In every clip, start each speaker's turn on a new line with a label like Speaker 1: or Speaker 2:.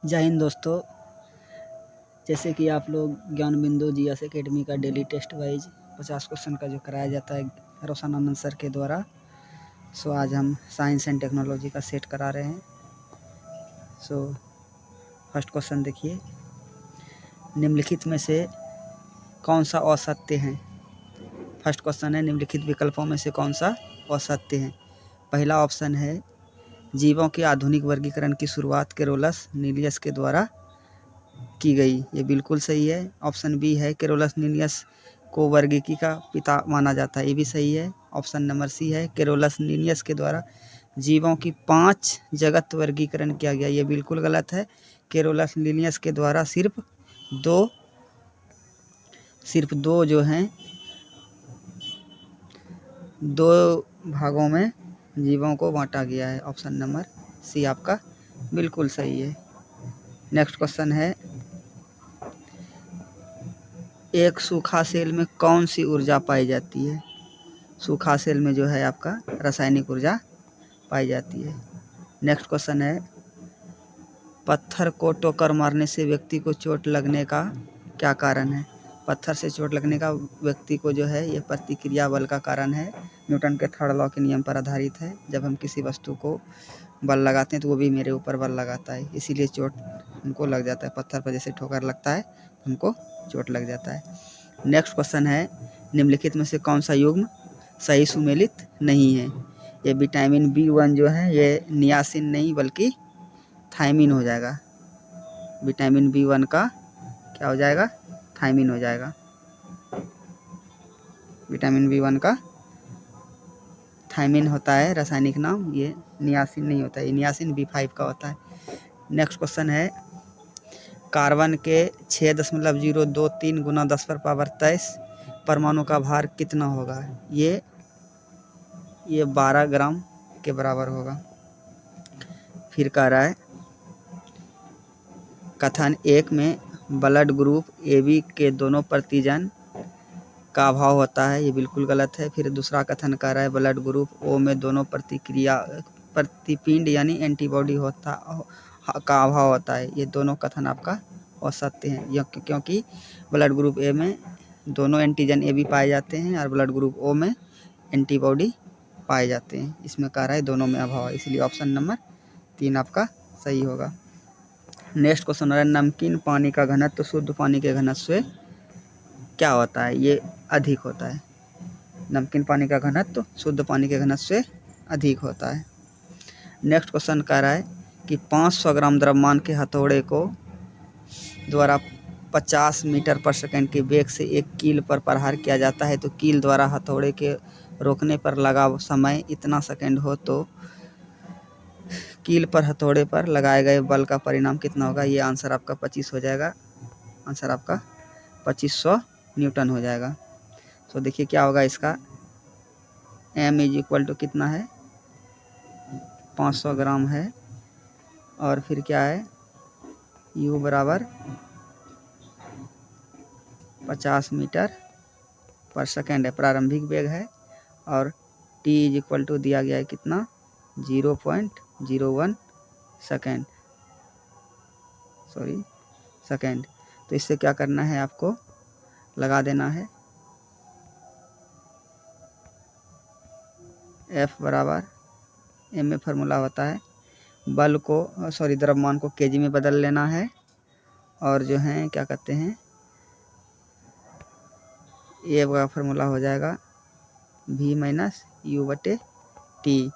Speaker 1: जय हिंद दोस्तों। जैसे कि आप लोग ज्ञान बिंदु जीएस एकेडमी का डेली टेस्ट वाइज 50 क्वेश्चन का जो कराया जाता है रोशनानंद सर के द्वारा, सो आज हम साइंस एंड टेक्नोलॉजी का सेट करा रहे हैं। सो फर्स्ट क्वेश्चन देखिए, निम्नलिखित में से कौन सा असत्य है। फर्स्ट क्वेश्चन है, निम्नलिखित विकल्पों में से कौन सा असत्य है। पहला ऑप्शन है, जीवों के आधुनिक वर्गीकरण की शुरुआत केरोलस नीलियस के द्वारा की गई। ये बिल्कुल सही है। ऑप्शन बी है, केरोलस नीलियस को वर्गीकी का पिता माना जाता है। ये भी सही है। ऑप्शन नंबर सी है, केरोलस नीलियस के द्वारा जीवों की 5 जगत वर्गीकरण किया गया। ये बिल्कुल गलत है। केरोलस नीलियस के द्वारा सिर्फ दो जो हैं, 2 भागों में जीवों को बांटा गया है। ऑप्शन नंबर सी आपका बिल्कुल सही है। नेक्स्ट क्वेश्चन है, एक सूखा सेल में कौन सी ऊर्जा पाई जाती है। सूखा सेल में जो है आपका रासायनिक ऊर्जा पाई जाती है। नेक्स्ट क्वेश्चन है, पत्थर को ठोकर मारने से व्यक्ति को चोट लगने का क्या कारण है। पत्थर से चोट लगने का व्यक्ति को जो है ये प्रतिक्रिया बल का कारण है। न्यूटन के थर्ड लॉ के नियम पर आधारित है। जब हम किसी वस्तु को बल लगाते हैं तो वो भी मेरे ऊपर बल लगाता है, इसीलिए चोट हमको लग जाता है। पत्थर पर जैसे ठोकर लगता है हमको चोट लग जाता है। नेक्स्ट क्वेश्चन है, निम्नलिखित में से कौन सा युग्म सही सुमेलित नहीं है। ये विटामिन B1 जो है ये नियासिन नहीं बल्कि थायमिन हो जाएगा। विटामिन B1 का क्या हो जाएगा, थायमिन हो जाएगा। विटामिन B1 का थायमिन होता है रासायनिक नाम, ये नियासिन नहीं होता है। ये नियासिन B5 का होता है। नेक्स्ट क्वेश्चन है, कार्बन के 6.023 गुना 10⁻23 परमाणु का भार कितना होगा। ये 12 ग्राम के बराबर होगा। फिर कह रहा है, कथन 1 में ब्लड ग्रुप AB के दोनों प्रतिजन का अभाव होता है। ये बिल्कुल गलत है। फिर दूसरा कथन कह रहा है, ब्लड ग्रुप O में दोनों प्रतिपिंड यानी एंटीबॉडी का अभाव होता है। ये दोनों कथन आपका असत्य है, क्योंकि ब्लड ग्रुप A में दोनों एंटीजन AB पाए जाते हैं और ब्लड ग्रुप O में एंटीबॉडी पाए जाते हैं। इसमें कह रहा है दोनों में अभाव है, इसलिए ऑप्शन नंबर 3 आपका सही होगा। नेक्स्ट क्वेश्चन है, नमकीन पानी का घनत्व शुद्ध पानी के घनत्व से क्या होता है। ये अधिक होता है। नमकीन पानी का घनत्व शुद्ध पानी के घनत्व से अधिक होता है। नेक्स्ट क्वेश्चन कह रहा है कि 500 ग्राम द्रव्यमान के हथौड़े को द्वारा 50 मीटर पर सेकंड के वेग से एक कील पर प्रहार किया जाता है, तो कील द्वारा हथौड़े के रोकने पर लगा समय इतना सेकंड हो तो कील पर हथौड़े पर लगाए गए बल का परिणाम कितना होगा। ये आंसर आपका 25 हो जाएगा। आंसर आपका 2500 न्यूटन हो जाएगा। तो देखिए क्या होगा इसका, M = कितना है, 500 ग्राम है, और फिर क्या है, U बराबर 50 मीटर पर सेकंड है, प्रारंभिक वेग है, और T = दिया गया है कितना, 0.01 सेकंड, सेकंड। तो इससे क्या करना है, आपको लगा देना है F बराबर M में फार्मूला होता है, बल को द्रव्यमान को kg में बदल लेना है, और जो है क्या कहते हैं, ये का फार्मूला हो जाएगा V - U/T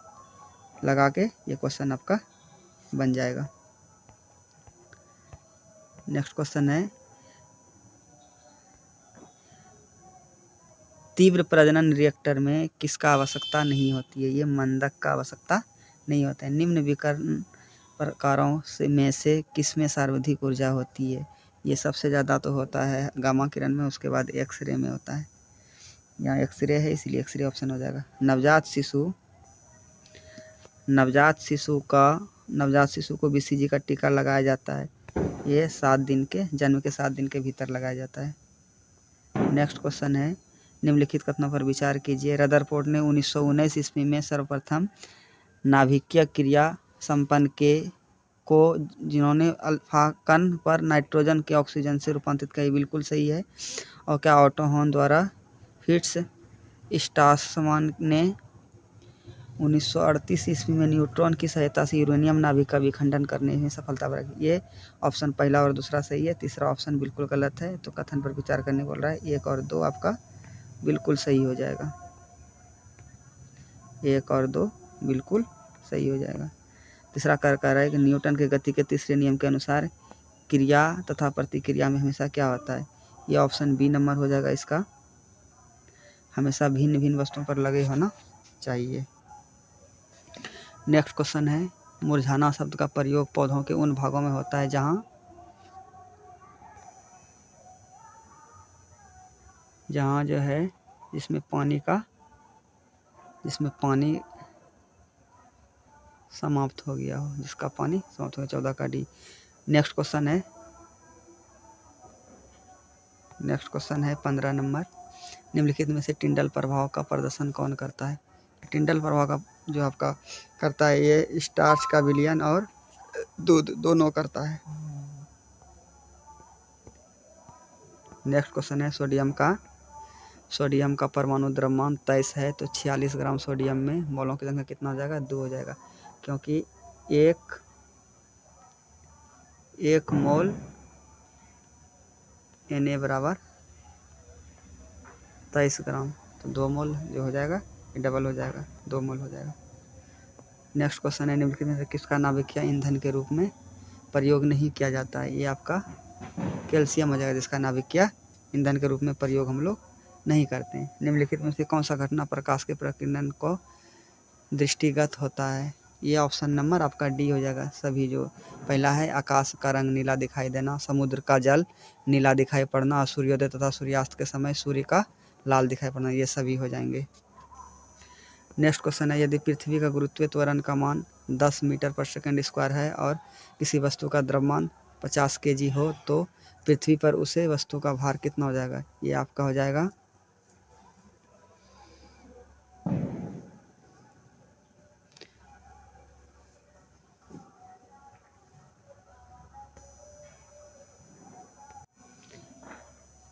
Speaker 1: लगा के ये क्वेश्चन आपका बन जाएगा। नेक्स्ट क्वेश्चन है, तीव्र प्रजनन रिएक्टर में किसका आवश्यकता नहीं होती है। ये मंदक का आवश्यकता नहीं होता है। निम्न विकर्ण प्रकारों में से किसमें सर्वाधिक ऊर्जा होती है। ये सबसे ज़्यादा तो होता है गामा किरण में, उसके बाद एक्सरे में होता है। यहाँ एक्सरे है इसलिए एक्सरे ऑप्शन हो जाएगा। नवजात शिशु को BCG का टीका लगाया जाता है। ये 7 दिन के जन्म के 7 दिन के भीतर लगाया जाता है। नेक्स्ट क्वेश्चन है, निम्नलिखित कथनों पर विचार कीजिए। रदरफोर्ड ने 1919 ईस्वी में सर्वप्रथम नाभिकीय क्रिया संपन्न को जिन्होंने अल्फा कण पर नाइट्रोजन के ऑक्सीजन से रूपांतरित किया, बिल्कुल सही है। और क्या ऑटो हॉर्न द्वारा फिट्स स्ट्रासमान ने 1938 ईस्वी में न्यूट्रॉन की सहायता से यूरेनियम नाभिक का विखंडन करने में सफलता प्राप्त की। ये ऑप्शन पहला और दूसरा सही है, तीसरा ऑप्शन बिल्कुल गलत है। तो कथन पर विचार करने बोल रहा है, 1 और 2 आपका बिल्कुल सही हो जाएगा। 1 और 2 बिल्कुल सही हो जाएगा। तीसरा कह रहा है कि न्यूटन के गति के तीसरे नियम के अनुसार क्रिया तथा प्रतिक्रिया में हमेशा क्या होता है। ये ऑप्शन बी नंबर हो जाएगा इसका, हमेशा भिन्न भिन्न वस्तुओं पर लगे होना चाहिए। नेक्स्ट क्वेश्चन है, मुरझाना शब्द का प्रयोग पौधों के उन भागों में होता है जहाँ जो है जिसमें पानी समाप्त हो गया हो, जिसका पानी समाप्त हो गया। 14 का डी। नेक्स्ट क्वेश्चन है 15 नंबर, निम्नलिखित में से टिंडल प्रभाव का प्रदर्शन कौन करता है। टिंडल प्रभाव का जो आपका करता है, ये स्टार्च का विलयन और दूध दोनों करता है। नेक्स्ट क्वेश्चन है, सोडियम का परमाणु द्रव्यमान 23 है, तो 46 ग्राम सोडियम में मोलों की संख्या कितना हो जाएगा, 2 हो जाएगा, क्योंकि एक मोल Na बराबर 23 ग्राम, तो 2 मोल जो हो जाएगा ये डबल हो जाएगा, 2 मोल हो जाएगा। नेक्स्ट क्वेश्चन है, निम्नलिखित में से किसका नाभिकीय ईंधन के रूप में प्रयोग नहीं किया जाता है। ये आपका कैल्शियम हो जाएगा, जिसका नाभिकीय ईंधन के रूप में प्रयोग हम लोग नहीं करते हैं। निम्नलिखित में से कौन सा घटना प्रकाश के प्रकीर्णन को दृष्टिगत होता है। ये ऑप्शन नंबर आपका डी हो जाएगा। सभी जो पहला है, आकाश का रंग नीला दिखाई देना, समुद्र का जल नीला दिखाई पड़ना और सूर्योदय तथा सूर्यास्त के समय सूर्य का लाल दिखाई पड़ना, ये सभी हो जाएंगे। नेक्स्ट क्वेश्चन है, यदि पृथ्वी का गुरुत्वीय त्वरण का मान 10 मीटर पर सेकंड स्क्वायर है और किसी वस्तु का द्रव्यमान 50 kg हो, तो पृथ्वी पर उसे वस्तु का भार कितना हो जाएगा। ये आपका हो जाएगा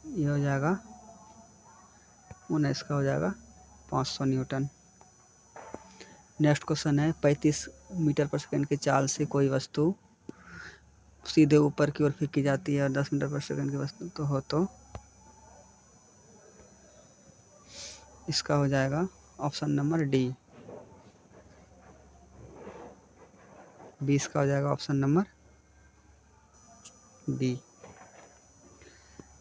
Speaker 1: ये हो जाएगा 19 का हो जाएगा 500 न्यूटन। नेक्स्ट क्वेश्चन है, 35 मीटर पर सेकंड की चाल से कोई वस्तु सीधे ऊपर की ओर फेंकी जाती है और 10 मीटर पर सेकंड की वस्तु तो इसका हो जाएगा ऑप्शन नंबर डी, 20 का हो जाएगा option number D.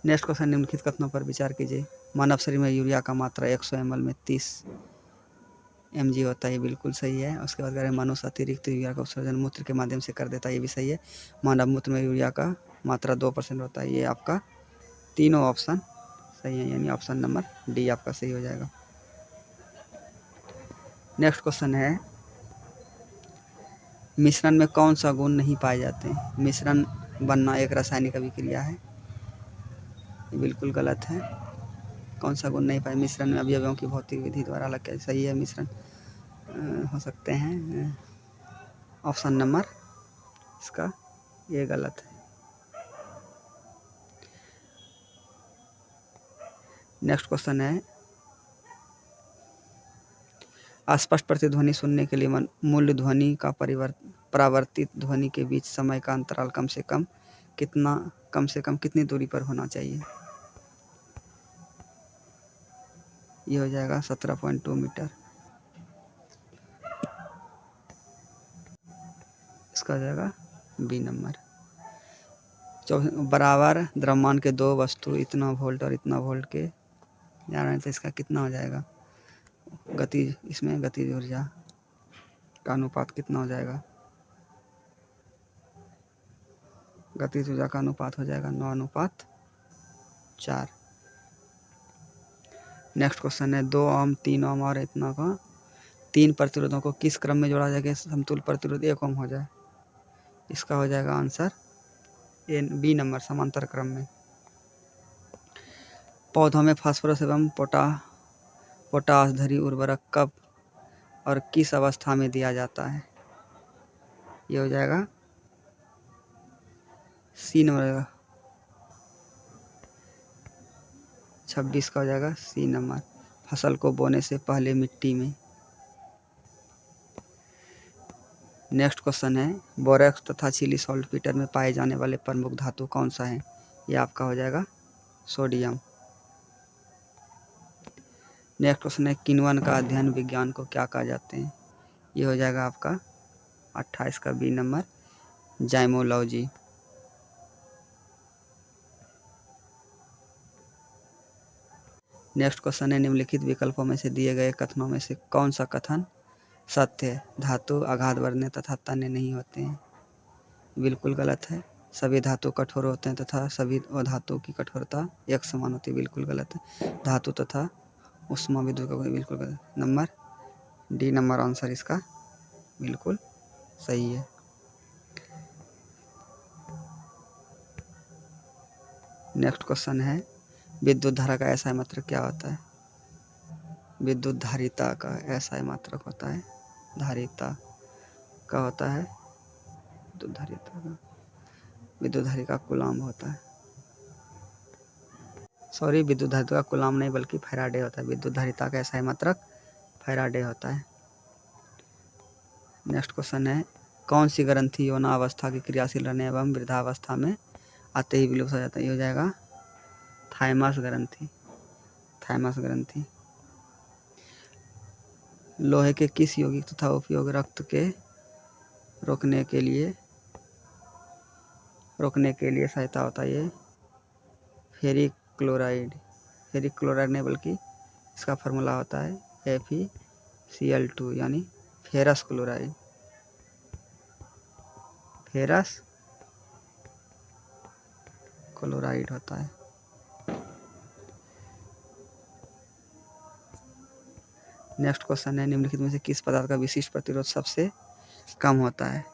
Speaker 1: Next question, निम्नलिखित कथनों पर विचार कीजिए। मानव शरीर में यूरिया का मात्रा 100 ml में 30 mg होता है, बिल्कुल सही है। उसके बाद कह रहे हैं, मनुष्य अतिरिक्त यूरिया का उत्सर्जन मूत्र के माध्यम से कर देता है, ये भी सही है। मानव मूत्र में यूरिया का मात्रा 2% होता है, ये आपका तीनों ऑप्शन सही है, यानी ऑप्शन नंबर डी आपका सही हो जाएगा। नेक्स्ट क्वेश्चन है, मिश्रण में कौन सा गुण नहीं पाए जाते हैं। मिश्रण बनना एक रासायनिक अभिक्रिया है, ये बिल्कुल गलत है। कौन सा गुण नहीं पाए, मिश्रण में अवयवों की भौतिक विधि द्वारा अलग क्या सही है, मिश्रण हो सकते हैं। ऑप्शन नंबर इसका ये गलत है। नेक्स्ट क्वेश्चन है, अस्पष्ट प्रतिध्वनि सुनने के लिए मूल ध्वनि का परावर्तित ध्वनि के बीच समय का अंतराल कम से कम कितनी दूरी पर होना चाहिए। ये हो जाएगा 17.2 मीटर, इसका हो जाएगा बी नंबर। बराबर द्रव्यमान के दो वस्तु इतना वोल्ट और इतना वोल्ट के जा रहे हैं, तो इसका कितना हो जाएगा इसमें गतिज ऊर्जा का अनुपात कितना हो जाएगा। गतिज ऊर्जा का अनुपात हो जाएगा 9:4। नेक्स्ट क्वेश्चन है, 2 ओम 3 ओम और इतना का 3 प्रतिरोधों को किस क्रम में जोड़ा जाएगा समतुल्य प्रतिरोध 1 ओम हो जाए। इसका हो जाएगा आंसर बी नंबर, समांतर क्रम में। पौधों में फास्फोरस एवं पोटाश धरी उर्वरक कब और किस अवस्था में दिया जाता है। ये हो जाएगा सी नंबर 26 का हो जाएगा सी नंबर। फसल को बोने से पहले मिट्टी में। नेक्स्ट क्वेश्चन है बोरेक्स तथा चिली सॉल्टपीटर में पाए जाने वाले प्रमुख धातु कौन सा है? ये आपका हो जाएगा सोडियम। नेक्स्ट क्वेश्चन है किण्वन का अध्ययन विज्ञान को क्या कहा जाते हैं? ये हो जाएगा आपका 28 का बी नंबर जाइमोलॉजी। नेक्स्ट क्वेश्चन है निम्नलिखित विकल्पों में से दिए गए कथनों में से कौन सा कथन सत्य है? धातु अगाध वर्ण्य तथा तन्य नहीं होते हैं। बिल्कुल गलत है। सभी धातु कठोर होते हैं तथा सभी अधातुओं की कठोरता एक समान होती है। बिल्कुल गलत है। धातु तथा उष्मा विद्युत का बिल्कुल गलत। नंबर डी नंबर आंसर इसका बिल्कुल सही है। नेक्स्ट क्वेश्चन है विद्युत धारा का ऐसा मात्रक क्या होता है? विद्युत धारिता का ऐसा मात्रक होता है धारिता का होता है विद्युत धारिता का विद्युत धारिता कूलाम होता है। सॉरी विद्युत धारिता का कूलाम नहीं बल्कि फैराडे होता है। विद्युत धारिता का ऐसा मात्रक फैराडे होता है। नेक्स्ट क्वेश्चन है कौन सी ग्रंथि यौनावस्था की क्रियाशील रहने एवं वृद्धावस्था में आते ही विलुप्त हो जाता है? ये हो जाएगा थाइमस ग्रंथि। थाइमस ग्रंथि। लोहे के किस यौगिक तथा उपयोग रक्त के रोकने के लिए सहायता होता है? ये फेरिक क्लोराइड। फेरिक क्लोराइड नहीं बल्कि इसका फार्मूला होता है FeCl2 यानी फेरस क्लोराइड। फेरस क्लोराइड होता है। नेक्स्ट क्वेश्चन है निम्नलिखित में से किस पदार्थ का विशिष्ट प्रतिरोध सबसे कम होता है?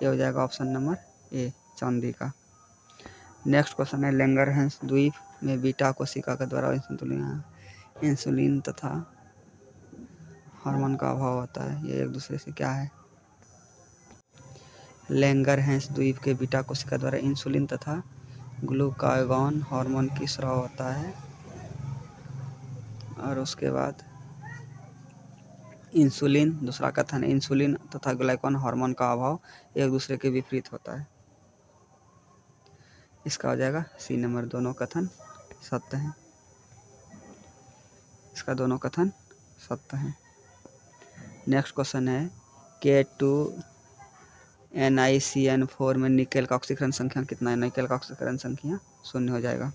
Speaker 1: ये हो जाएगा ऑप्शन नंबर ए चांदी का। नेक्स्ट क्वेश्चन है लैंगरहैंस द्वीप में बीटा कोशिका के द्वारा इंसुलिन तथा हार्मोन का अभाव होता है। ये एक दूसरे से क्या है? लैंगरहैंस द्वीप के बीटा कोशिका द्वारा इंसुलिन तथा ग्लूकागॉन हार्मोन की स्राव होता है और उसके बाद इंसुलिन दूसरा कथन है इंसुलिन तथा ग्लूकागॉन हार्मोन का अभाव एक दूसरे के विपरीत होता है। इसका हो जाएगा सी नंबर। दोनों कथन सत्य हैं। इसका दोनों कथन सत्य हैं। नेक्स्ट क्वेश्चन है K2NiCN4 में निकेल का ऑक्सीकरण संख्या कितना है? निकेल का ऑक्सीकरण संख्या 0 हो जाएगा।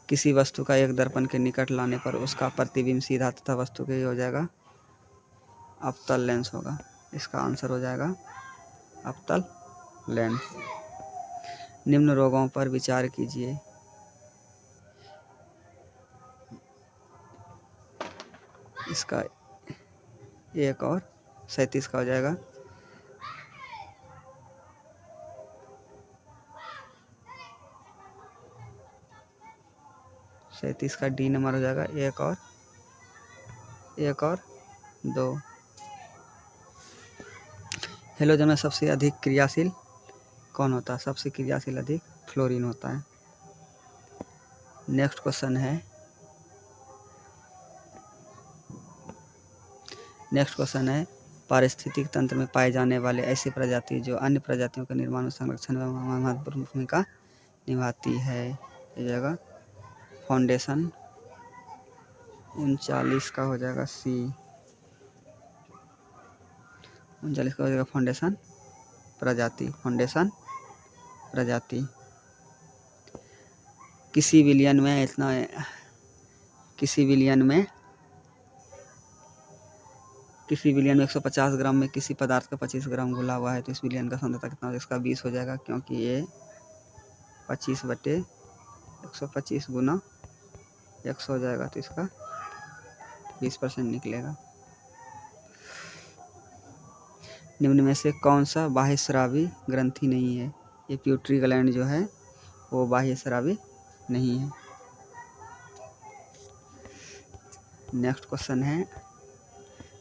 Speaker 1: किसी वस्तु का एक दर्पण के निकट लाने पर उसका प्रतिबिंब सीधा तथा वस्तु के हो जाएगा अवतल लेंस होगा। इसका आंसर हो जाएगा अवतल लेंस। निम्न रोगों पर विचार कीजिए। इसका 1 और 37 का हो जाएगा का डी नंबर हो जाएगा 1 और 2। हेलोजन में सबसे अधिक क्रियाशील कौन होता है? सबसे क्रियाशील अधिक फ्लोरीन होता है। नेक्स्ट क्वेश्चन है पारिस्थितिक तंत्र में पाए जाने वाले ऐसे प्रजाति जो अन्य प्रजातियों के निर्माण और संरक्षण में महत्वपूर्ण भूमिका निभाती है। ये जगह फाउंडेशन 39 का हो जाएगा सी। 39 का हो जाएगा फाउंडेशन प्रजाति। किसी विलियन में 150 ग्राम में किसी पदार्थ का 25 ग्राम घुला हुआ है तो इस विलियन का सांद्रता कितना होगा? इसका 20 हो जाएगा क्योंकि ये 25/125 गुना 100 हो जाएगा तो इसका 20% निकलेगा। निम्न में से कौन सा बाह्यस्रावी ग्रंथि नहीं है? ये प्यूटरी ग्लैंड जो है वो बाह्यस्रावी नहीं है। नेक्स्ट क्वेश्चन है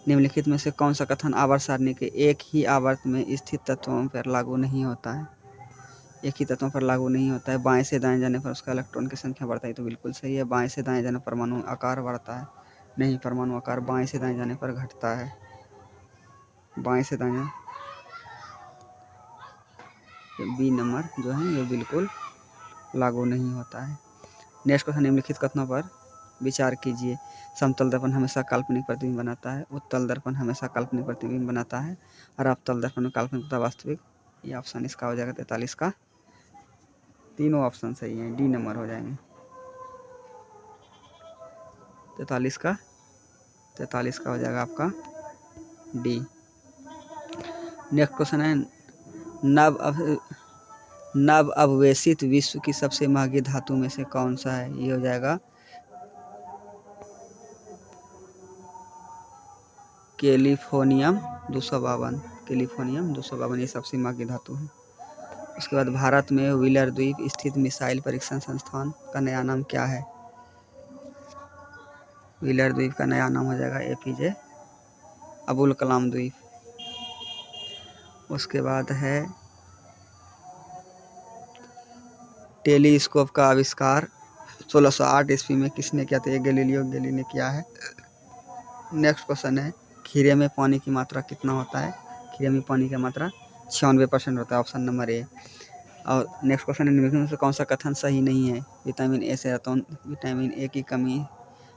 Speaker 1: निम्नलिखित में से कौन सा कथन आवर्त सारणी के एक ही आवर्त में स्थित तत्वों पर लागू नहीं होता है? एक ही तत्वों पर लागू नहीं होता है। बाएं से दाएं जाने पर उसका इलेक्ट्रॉन की संख्या बढ़ता है, तो बिल्कुल सही है। बाएं से दाएं जाने पर परमाणु आकार बढ़ता है, नहीं, परमाणु आकार बाएं से दाएं जाने पर घटता है। बाएं से दाएं बी नंबर जो है ये बिल्कुल लागू नहीं होता है। नेक्स्ट क्वेश्चन, निम्नलिखित कथनों पर विचार कीजिए। समतल दर्पण हमेशा काल्पनिक प्रतिबिंब बनाता है, उत्तल दर्पण हमेशा काल्पनिक प्रतिबिंब बनाता है, और अवतल दर्पण में काल्पनिक तथा वास्तविक। ये ऑप्शन इसका हो जाएगा 43 का। तीनों ऑप्शन सही हैं, डी नंबर हो जाएंगे 43 का। 43 का हो जाएगा आपका डी। नेक्स्ट क्वेश्चन है, नव अववेशित विश्व की सबसे महंगी धातु में से कौन सा है? ये हो जाएगा कैलिफोर्नियम 252। कैलिफोर्नियम 252 ये सबसे महंगी धातु है। उसके बाद, भारत में व्हीलर द्वीप स्थित मिसाइल परीक्षण संस्थान का नया नाम क्या है? व्हीलर द्वीप का नया नाम हो जाएगा एपीजे अबुल कलाम द्वीप। उसके बाद है, टेलीस्कोप का आविष्कार 1608 ईस्वी में किसने किया था? ये गैलीलियो गैलीली ने किया है। नेक्स्ट क्वेश्चन है, खीरे में पानी की मात्रा कितना होता है? खीरे में पानी की मात्रा 96% होता है, ऑप्शन नंबर ए। और नेक्स्ट क्वेश्चन है, निम्नलिखित में से कौन सा कथन सही नहीं है? विटामिन ए से विटामिन ए की कमी,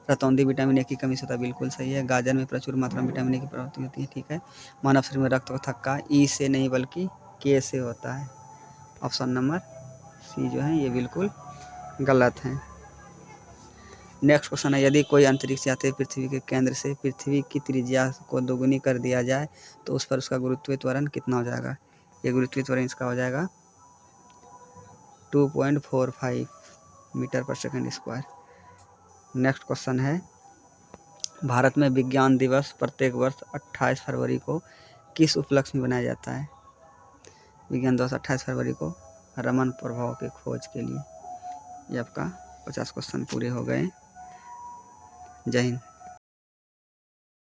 Speaker 1: रतौंधी विटामिन ए की कमी से होता है, बिल्कुल सही है। गाजर में प्रचुर मात्रा में विटामिन ए की प्रवृत्ति होती है, ठीक है। मानव शरीर में रक्त का थक्का ई से नहीं बल्कि के से होता है, ऑप्शन नंबर सी जो है ये बिल्कुल गलत है। नेक्स्ट क्वेश्चन है, यदि कोई अंतरिक्ष यात्री पृथ्वी के केंद्र से पृथ्वी की त्रिज्या को दोगुनी कर दिया जाए तो उस पर उसका गुरुत्वीय त्वरण कितना हो जाएगा? ये गुरुत्वीय त्वरण इसका हो जाएगा 2.45 मीटर पर सेकंड स्क्वायर। नेक्स्ट क्वेश्चन है, भारत में विज्ञान दिवस प्रत्येक वर्ष 28 फरवरी को किस उपलक्ष्य में मनाया जाता है? विज्ञान दिवस 28 फरवरी को रमन प्रभाव की खोज के लिए। ये आपका 50 क्वेश्चन पूरे हो गए। जय हिंद।